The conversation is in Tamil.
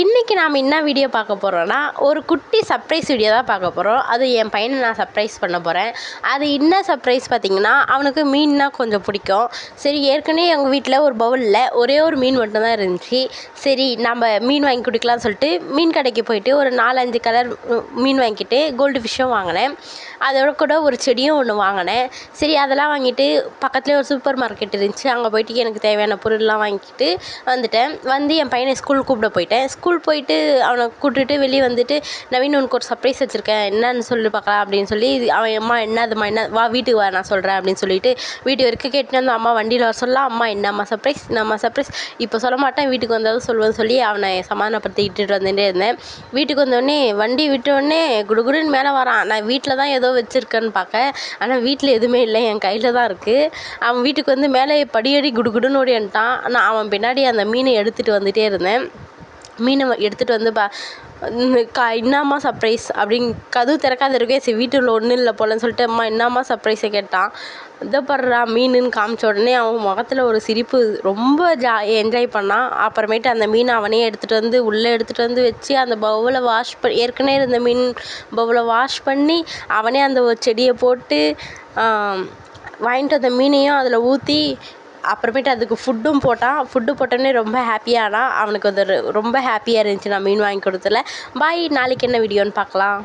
இன்றைக்கி நாம் என்ன வீடியோ பார்க்க போகிறோன்னா ஒரு குட்டி சர்ப்ரைஸ் வீடியோ தான் பார்க்க போகிறோம். அது என் பையனை நான் சர்ப்ரைஸ் பண்ண போகிறேன். அது என்ன சர்ப்ரைஸ் பார்த்திங்கன்னா, அவனுக்கு மீன்னா கொஞ்சம் பிடிக்கும். சரி, ஏற்கனவே எங்கள் வீட்டில் ஒரு பவுலில் ஒரே ஒரு மீன் மட்டும்தான் இருந்துச்சு. சரி, நம்ம மீன் வாங்கி கொடுக்கலான்னு சொல்லிட்டு மீன் கடைக்கு போயிட்டு ஒரு 4-5 கலர் மீன் வாங்கிட்டு கோல்டு ஃபிஷ்ஷும் வாங்கினேன். அதோட கூட ஒரு செடியும் ஒன்று வாங்கினேன். சரி, அதெல்லாம் வாங்கிட்டு பக்கத்துலேயே ஒரு சூப்பர் மார்க்கெட் இருந்துச்சு. அங்கே போயிட்டு எனக்கு தேவையான பொருள்லாம் வாங்கிட்டு வந்துட்டேன். வந்து என் பையனை ஸ்கூல் கூப்பிட போயிட்டேன். ஸ்கூல் போயிட்டு அவனை கூப்பிட்டுட்டு வெளியே வந்துட்டு, நவீன் உனக்கு ஒரு சர்ப்ரைஸ் வச்சுருக்கேன், என்னன்னு சொல்லி பார்க்கலாம் அப்படின்னு சொல்லி, அவன் அம்மா என்னதும்மா என்ன வா வீட்டுக்கு வா நான் சொல்கிறேன் அப்படின்னு சொல்லிட்டு வீட்டு வரைக்கும் கேட்டுட்டு வந்து அம்மா வண்டியில் வர சொல்ல, அம்மா என்னம்மா சர்ப்ரைஸ் இப்போ சொல்ல மாட்டேன், வீட்டுக்கு வந்தாலும் சொல்லுவேன்னு சொல்லி அவனை சமாதானப்படுத்தி இட்டுட்டு வந்துட்டே இருந்தேன். வீட்டுக்கு வந்தோடனே வண்டி விட்டோடனே குடுகுடுன்னு மேலே வரான். நான் வீட்டில் தான் ஏதோ வச்சுருக்கேன்னு பார்க்க, ஆனால் வீட்டில் எதுவுமே இல்லை, என் கையில் தான் இருக்குது. அவன் வீட்டுக்கு வந்து மேலே படியடி குடுகுடுன்னு ஓடி வந்துட்டான். நான் அவன் பின்னாடி அந்த மீனை எடுத்துகிட்டு வந்துகிட்டே இருந்தேன். மீனை எடுத்துகிட்டு வந்து என்னம்மா சர்ப்ரைஸ் அப்படின்னு கதவு திறக்காத இருக்கே. சரி, வீட்டில் ஒன்றும் இல்லை போலன்னு சொல்லிட்டு அம்மா என்னம்மா சர்ப்ரைஸை கேட்டான். இதை படுறா மீனுன்னு காமிச்ச உடனே அவன் முகத்தில் ஒரு சிரிப்பு, ரொம்ப என்ஜாய் பண்ணான். அப்புறமேட்டு அந்த மீனை அவனே எடுத்துகிட்டு வந்து வச்சு அந்த பவுலை வாஷ் பண்ணி, ஏற்கனவே இருந்த மீன் பவுலை வாஷ் பண்ணி அவனே அந்த ஒரு செடியை போட்டு வாங்கிட்டு வந்த மீனையும் அதில் ஊற்றி அப்புறமேட்டு அதுக்கு ஃபுட்டு போட்டோன்னே ரொம்ப ஹாப்பியானா. அவனுக்கு அது ரொம்ப ஹாப்பியாக இருந்துச்சு நான் மீன் வாங்கி கொடுத்தல. பாய், நாளைக்கு என்ன வீடியோன்னு பார்க்கலாம்.